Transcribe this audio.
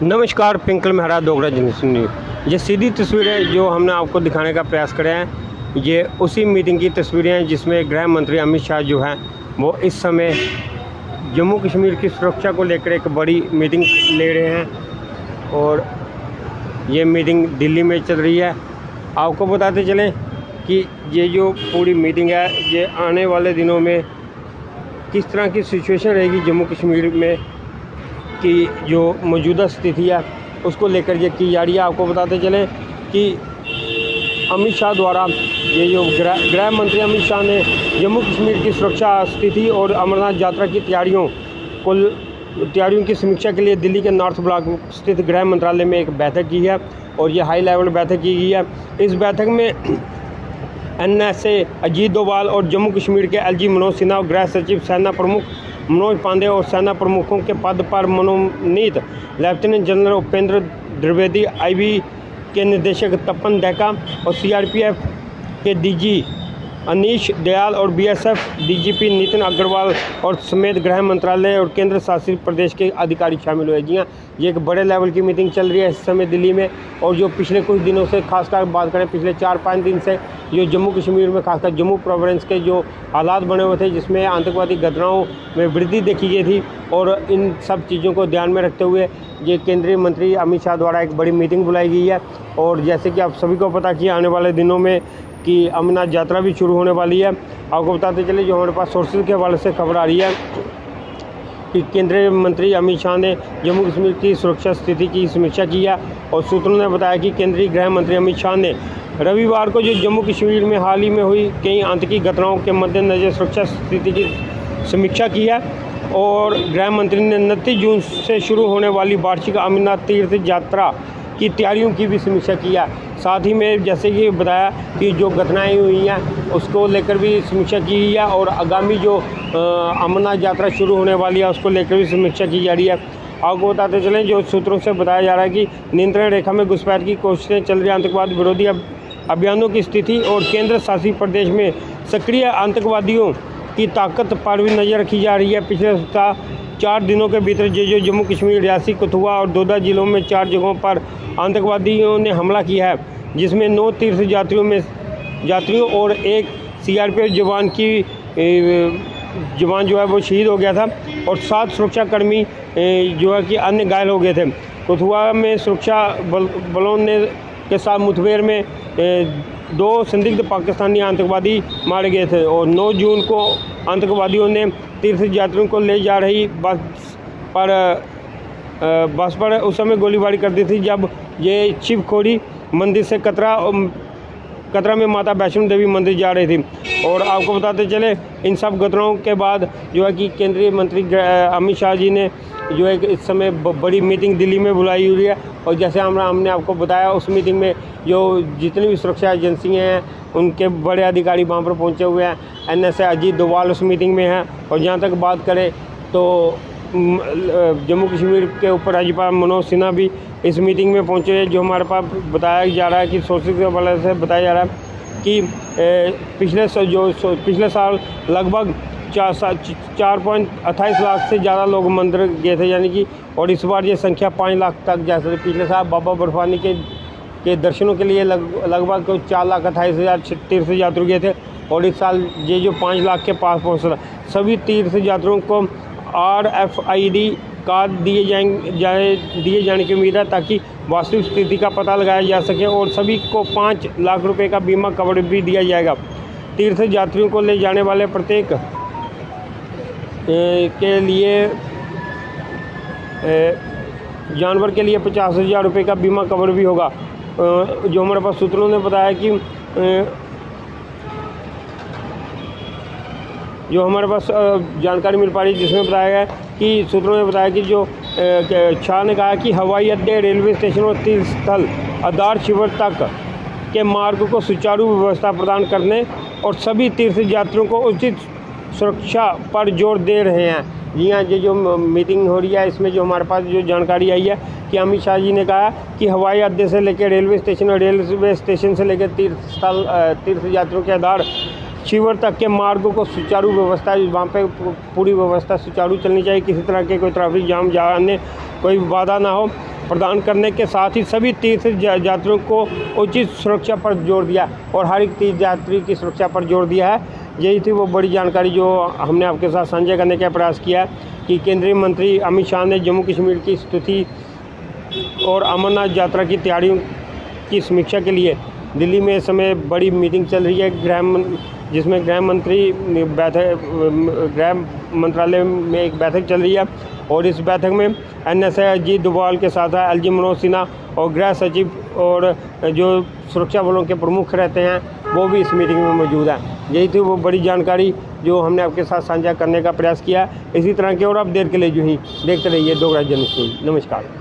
नमस्कार, पिंकल Mehra Dogra generation news. ये सीधी तस्वीरें जो हमने आपको दिखाने का प्रयास करे हैं, ये उसी मीटिंग की तस्वीरें हैं जिसमें गृह मंत्री अमित शाह जो हैं वो इस समय जम्मू कश्मीर की सुरक्षा को लेकर एक बड़ी मीटिंग ले रहे हैं और ये मीटिंग दिल्ली में चल रही है। आपको बताते चलें कि ये जो पूरी मीटिंग है ये आने वाले दिनों में किस तरह की सिचुएशन रहेगी जम्मू कश्मीर में की जो मौजूदा स्थिति है उसको लेकर ये की जा रही है। आपको बताते चलें कि अमित शाह द्वारा ये जो गृह मंत्री अमित शाह ने जम्मू कश्मीर की सुरक्षा स्थिति और अमरनाथ यात्रा की तैयारियों की समीक्षा के लिए दिल्ली के नॉर्थ ब्लॉक स्थित गृह मंत्रालय में एक बैठक की है और ये हाई लेवल बैठक की गई है। इस बैठक में NSA अजीत डोभाल और जम्मू कश्मीर के LG मनोज सिन्हा, गृह सचिव सेना प्रमुख मनोज पांडे और सेना प्रमुखों के पद पर मनोनीत lieutenant general Upendra Dwivedi, IB के निदेशक तपन डेका और CRPF के DG अनीश दयाल और BSF DGP नितिन अग्रवाल और समेत गृह मंत्रालय और केंद्र शासित प्रदेश के अधिकारी शामिल हुए। जी हाँ, ये एक बड़े लेवल की मीटिंग चल रही है इस समय दिल्ली में। और जो पिछले कुछ दिनों से खासकर बात करें, पिछले 4-5 दिन से जो जम्मू कश्मीर में खासकर जम्मू प्रोविंस के जो हालात बने हुए थे जिसमें आतंकवादी घटनाओं में वृद्धि देखी गई थी, और इन सब चीज़ों को ध्यान में रखते हुए ये केंद्रीय मंत्री अमित शाह द्वारा एक बड़ी मीटिंग बुलाई गई है। और जैसे कि आप सभी को पता कि आने वाले दिनों में कि अमरनाथ यात्रा भी शुरू होने वाली है। आपको बताते चले जो हमारे पास सोर्सेज के हवाले से खबर आ रही है कि केंद्रीय मंत्री अमित शाह ने जम्मू कश्मीर की सुरक्षा स्थिति की समीक्षा की है। और सूत्रों ने बताया कि केंद्रीय गृह मंत्री अमित शाह ने रविवार को जो जम्मू कश्मीर में हाल ही में हुई कई आतंकी घटनाओं के मद्देनजर सुरक्षा स्थिति की समीक्षा की है। और गृह मंत्री ने 29 जून से शुरू होने वाली वार्षिक अमरनाथ तीर्थ यात्रा की तैयारियों की भी समीक्षा की है। साथ ही में जैसे कि बताया कि जो घटनाएं हुई हैं उसको लेकर भी समीक्षा की गई है और आगामी जो अमरनाथ यात्रा शुरू होने वाली है उसको लेकर भी समीक्षा की जा रही है। आपको बताते चलें जो सूत्रों से बताया जा रहा है कि नियंत्रण रेखा में घुसपैठ की कोशिशें चल रही आतंकवाद विरोधी अभियानों की स्थिति और केंद्र शासित प्रदेश में सक्रिय आतंकवादियों की ताकत पर भी नज़र रखी जा रही है। पिछले सप्ताह 4 दिनों के भीतर जो जम्मू कश्मीर, रियासी, कठुआ और दोदा जिलों में 4 जगहों पर आतंकवादियों ने हमला किया है, जिसमें 9 तीर्थ यात्रियों और एक CRPF जवान जो है वो शहीद हो गया था और 7 सुरक्षाकर्मी जो है कि अन्य घायल हो गए थे। कठुआ में सुरक्षा बलों के साथ मुठभेड़ में 2 संदिग्ध पाकिस्तानी आतंकवादी मारे गए थे। और 9 जून को आतंकवादियों ने तीर्थ यात्रियों को ले जा रही बस पर उस समय गोलीबारी कर दी थी जब ये शिवखोड़ी मंदिर से कतरा में माता वैष्णो देवी मंदिर जा रही थी। और आपको बताते चले इन सब घटनाओं के बाद जो है कि केंद्रीय मंत्री अमित शाह जी ने जो है इस समय बड़ी मीटिंग दिल्ली में बुलाई हुई है। और जैसे हमने आपको बताया उस मीटिंग में जो जितनी भी सुरक्षा एजेंसियाँ हैं उनके बड़े अधिकारी वहाँ पर पहुँचे हुए हैं। NSA अजीत डोभाल उस मीटिंग में है। और जहाँ तक बात करें तो जम्मू कश्मीर के उप राज्यपाल मनोज सिन्हा भी इस मीटिंग में पहुंचे हैं। जो हमारे पास बताया जा रहा है कि सोर्सेज के हवाले से बताया जा रहा है कि पिछले साल लगभग 4.28 लाख से ज़्यादा लोग मंदिर गए थे, यानी कि, और इस बार ये संख्या 5 लाख तक जा सकती। पिछले साल बाबा बर्फानी के दर्शनों के लिए लगभग 4,28,000 तीर्थ यात्री गए थे और इस साल ये जो 5 लाख के पास पहुँच रहा। सभी तीर्थ यात्रियों को RFID कार्ड दिए जाने की उम्मीद है ताकि वास्तविक स्थिति का पता लगाया जा सके। और सभी को 5 लाख रुपए का बीमा कवर भी दिया जाएगा। तीर्थ यात्रियों को ले जाने वाले प्रत्येक के लिए जानवर के लिए 50,000 रुपये का बीमा कवर भी होगा। जो हमारे पास सूत्रों ने बताया कि जो हमारे पास जानकारी मिल पा रही है जिसमें बताया गया कि सूत्रों ने बताया कि जो शाह ने कहा कि हवाई अड्डे, रेलवे स्टेशन और तीर्थ स्थल आधार शिविर तक के मार्ग को सुचारू व्यवस्था प्रदान करने और सभी तीर्थ यात्रियों को उचित सुरक्षा पर जोर दे रहे हैं। जी हाँ, ये जो मीटिंग हो रही है इसमें जो हमारे पास जो जानकारी आई है कि अमित शाह जी ने कहा कि हवाई अड्डे से लेकर रेलवे स्टेशन और रेलवे स्टेशन से लेकर तीर्थ यात्रियों के आधार शिविर तक के मार्गों को सुचारू व्यवस्था, वहाँ पे पूरी व्यवस्था सुचारू चलनी चाहिए, किसी तरह के कोई ट्रैफिक जाम या अन्य कोई बाधा ना हो। प्रदान करने के साथ ही सभी तीर्थ यात्रियों को उचित सुरक्षा पर जोर दिया और हर एक तीर्थ यात्री की सुरक्षा पर जोर दिया है। यही थी वो बड़ी जानकारी जो हमने आपके साथ साझा करने का प्रयास किया कि केंद्रीय मंत्री अमित शाह ने जम्मू कश्मीर की स्थिति और अमरनाथ यात्रा की तैयारियों की समीक्षा के लिए दिल्ली में इस समय बड़ी मीटिंग चल रही है जिसमें गृह मंत्रालय में एक बैठक चल रही है और इस बैठक में NSA अजीत डोभाल के साथ LG मनोज सिन्हा और गृह सचिव और जो सुरक्षा बलों के प्रमुख रहते हैं वो भी इस मीटिंग में मौजूद हैं। यही थी वो बड़ी जानकारी जो हमने आपके साथ साझा करने का प्रयास किया। इसी तरह की और अपडेट के लिए जो ही देखते रहिए डोगरा जर्नलिस्ट न्यूज़। नमस्कार।